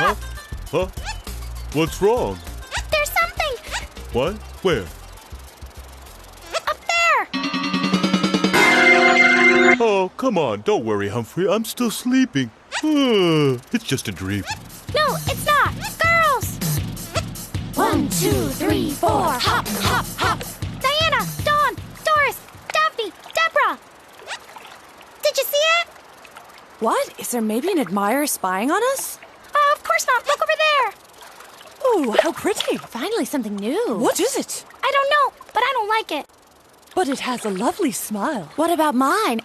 Huh? Huh? What's wrong? There's something! What? Where? Up there! Oh, come on. Don't worry, Humphrey. I'm still sleeping. It's just a dream. No, it's not! Girls! 1, 2, 3, 4, hop, hop, hop! Diana, Dawn, Doris, Daphne, Deborah! Did you see it? What? Is there maybe an admirer spying on us? Of course not. Look over there. Oh, how pretty. Finally something new. What is it? I don't know, but I don't like it. But it has a lovely smile. What about mine?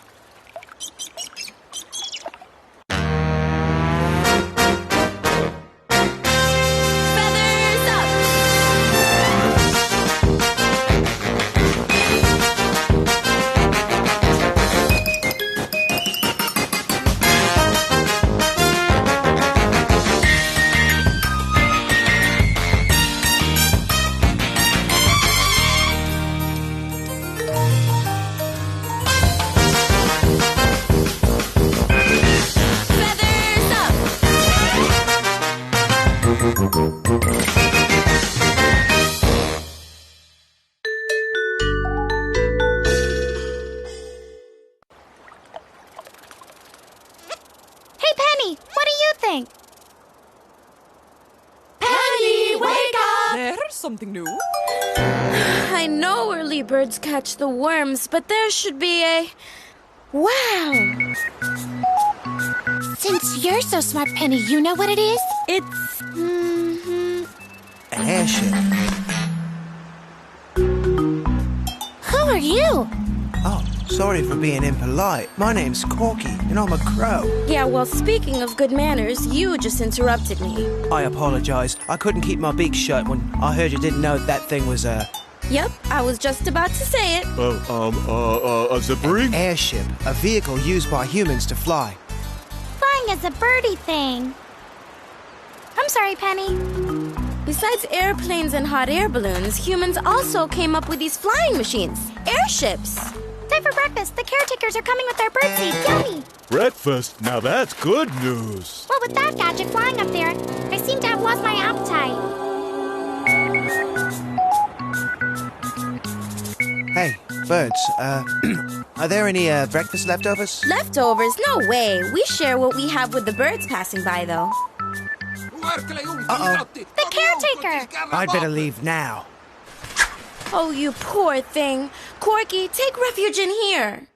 Feathers up! Feathers up! Hey, Penny, what do you think? Penny, wake up! There's something new. I know early birds catch the worms, but there should be a... Wow! Since you're so smart, Penny, you know what it is? It's... An airship. Who are you? Oh, sorry for being impolite. My name's Corky, and I'm a crow. Yeah, well, speaking of good manners, you just interrupted me. I apologize. I couldn't keep my beak shut when I heard you didn't know that thing was Yep, I was just about to say it. A zippering? airship, a vehicle used by humans to fly. Flying is a birdie thing. I'm sorry, Penny. Besides airplanes and hot air balloons, humans also came up with these flying machines. Airships. Time for breakfast. The caretakers are coming with their birdseed. Yummy! Breakfast? Now that's good news. Well, with that gadget flying up there, I seem to have lost my appetite. Hey, birds, are there any breakfast leftovers? Leftovers? No way. We share what we have with the birds passing by, though. Uh-oh. The caretaker! I'd better leave now. Oh, you poor thing. Corky, take refuge in here.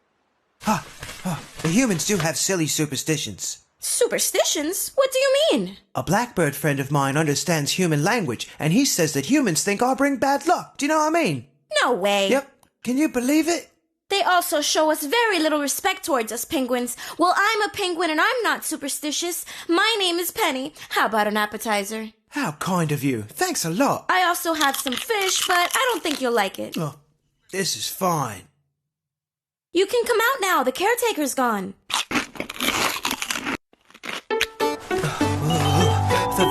The humans do have silly superstitions. Superstitions? What do you mean? A blackbird friend of mine understands human language, and he says that humans think I bring bad luck. Do you know what I mean? No way. Yep. Can you believe it? They also show us very little respect towards us penguins. Well, I'm a penguin and I'm not superstitious. My name is Penny. How about an appetizer? How kind of you. Thanks a lot. I also have some fish, but I don't think you'll like it. Oh, this is fine. You can come out now. The caretaker's gone.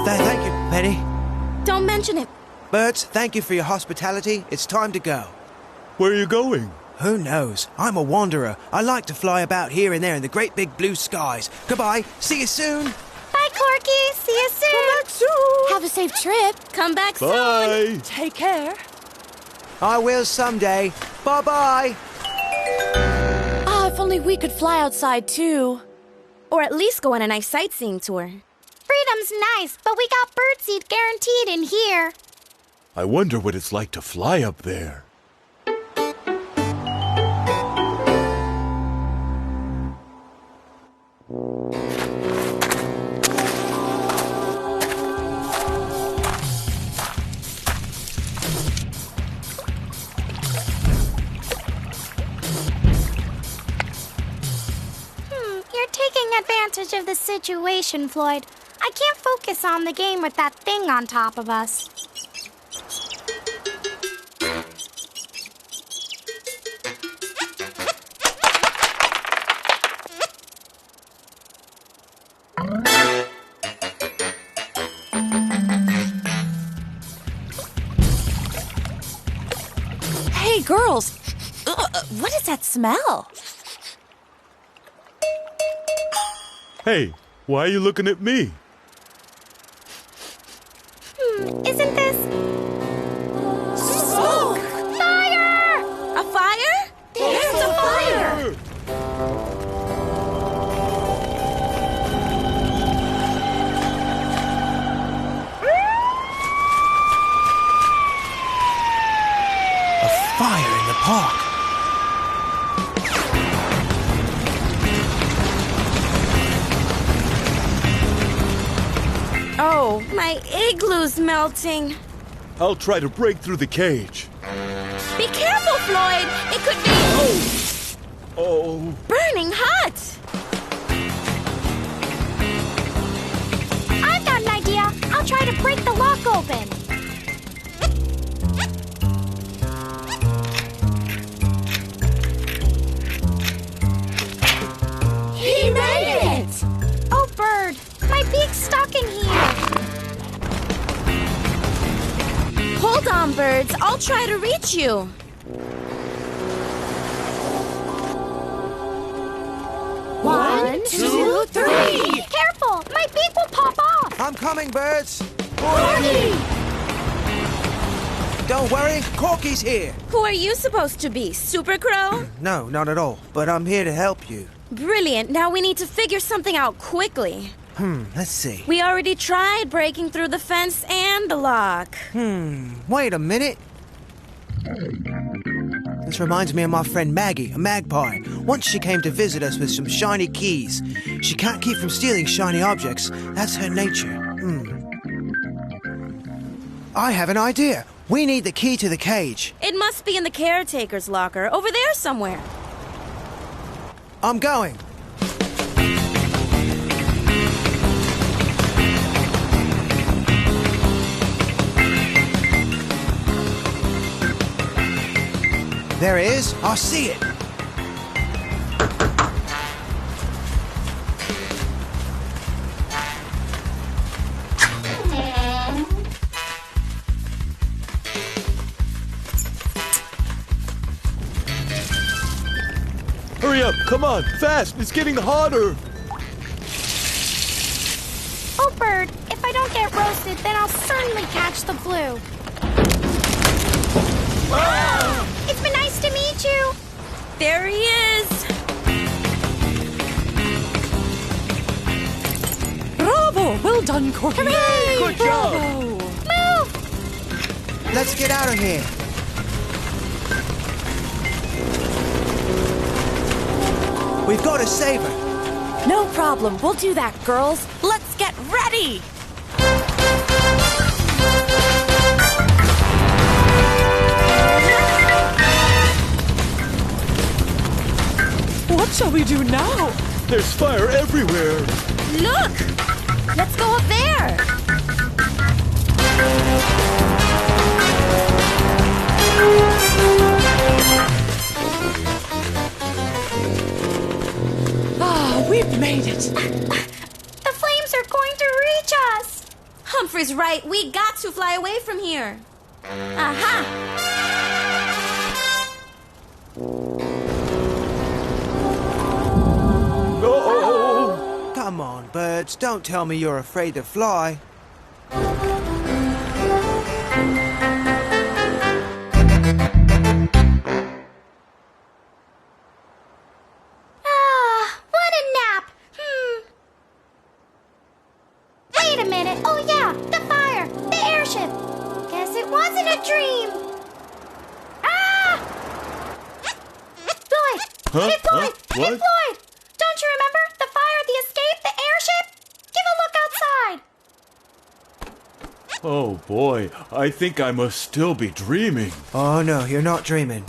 Thank you, Penny. Don't mention it. Birds, thank you for your hospitality. It's time to go. Where are you going? Who knows? I'm a wanderer. I like to fly about here and there in the great big blue skies. Goodbye. See you soon. Bye, Corky. See you soon. Come back soon. Have a safe trip. Come back soon. Bye. Take care. I will someday. Bye-bye. Ah, if only we could fly outside too. Or at least go on a nice sightseeing tour. Freedom's nice, but we got birdseed guaranteed in here. I wonder what it's like to fly up there. You're taking advantage of the situation, Floyd. I can't focus on the game with that thing on top of us. Hey, girls. What is that smell? Hey, why are you looking at me? Oh, my igloo's melting. I'll try to break through the cage. Be careful, Floyd. It could be Oh. burning hot. I've got an idea. I'll try to break the lock open. He made it! Oh, Bird, my beak's stuck in here. Hold on, birds. I'll try to reach you. One, two, three. Careful, my beak will pop off. I'm coming, birds. Corky! Don't worry, Corky's here. Who are you supposed to be, Super Crow? No, not at all. But I'm here to help you. Brilliant. Now we need to figure something out quickly. Let's see. We already tried breaking through the fence and the lock. Wait a minute. This reminds me of my friend Maggie, a magpie. Once she came to visit us with some shiny keys. She can't keep from stealing shiny objects. That's her nature. I have an idea. We need the key to the cage. It must be in the caretaker's locker, over there somewhere. I'm going. There it is. I see it. Hurry up, come on, fast, it's getting hotter. Oh, Bird, if I don't get roasted, then I'll certainly catch the flu. It's been nice to meet you. There he is. Bravo! Well done, Corky. Hooray! Good job. Bravo! Move! Let's get out of here. We've got to save her. No problem. We'll do that, girls. Let's get ready! What shall we do now? There's fire everywhere. Look! Let's go up there. Ah, we've made it. The flames are going to reach us. Humphrey's right. We got to fly away from here. Aha! Oh. Come on, birds. Don't tell me you're afraid to fly. What a nap. Wait a minute. Oh, yeah, the fire, the airship. Guess it wasn't a dream. Ah! Floyd! Huh? Hey, Floyd! Huh? Hey, What? Floyd! Don't you remember the fire, the escape, the airship? Give a look outside. Oh boy, I think I must still be dreaming. Oh, no, you're not dreaming.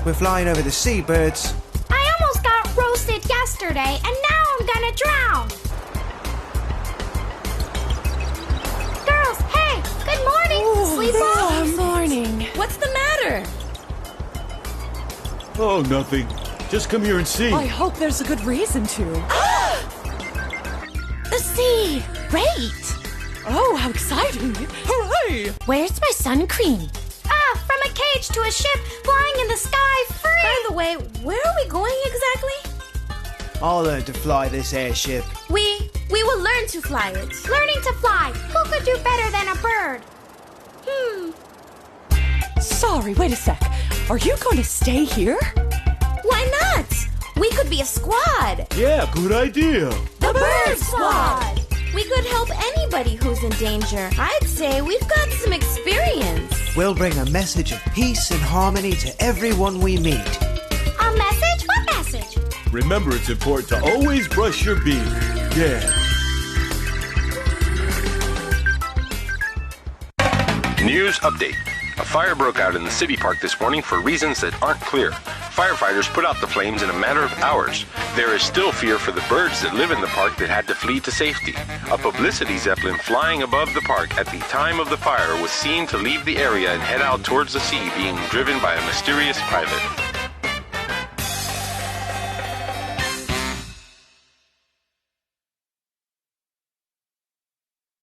We're flying over the sea, birds. I almost got roasted yesterday, and now I'm gonna drown. Girls, hey, good morning. Sleep well? Good morning. What's the matter? Oh, nothing. Just come here and see. I hope there's a good reason to. The sea. Great. Oh, how exciting! Hooray! Where's my sun cream? From a cage to a ship flying in the sky free. By the way, where are we going exactly? I'll learn to fly this airship. We will learn to fly it. Learning to fly. Who could do better than a bird? Sorry, wait a sec. Are you going to stay here? Why not? We could be a squad. Yeah, good idea. The Bird Squad. We could help anybody who's in danger. I'd say we've got some experience. We'll bring a message of peace and harmony to everyone we meet. A message? What message? Remember, it's important to always brush your beak. Yeah. News update. A fire broke out in the city park this morning for reasons that aren't clear. Firefighters put out the flames in a matter of hours. There is still fear for the birds that live in the park that had to flee to safety. A publicity zeppelin flying above the park at the time of the fire was seen to leave the area and head out towards the sea, being driven by a mysterious pilot.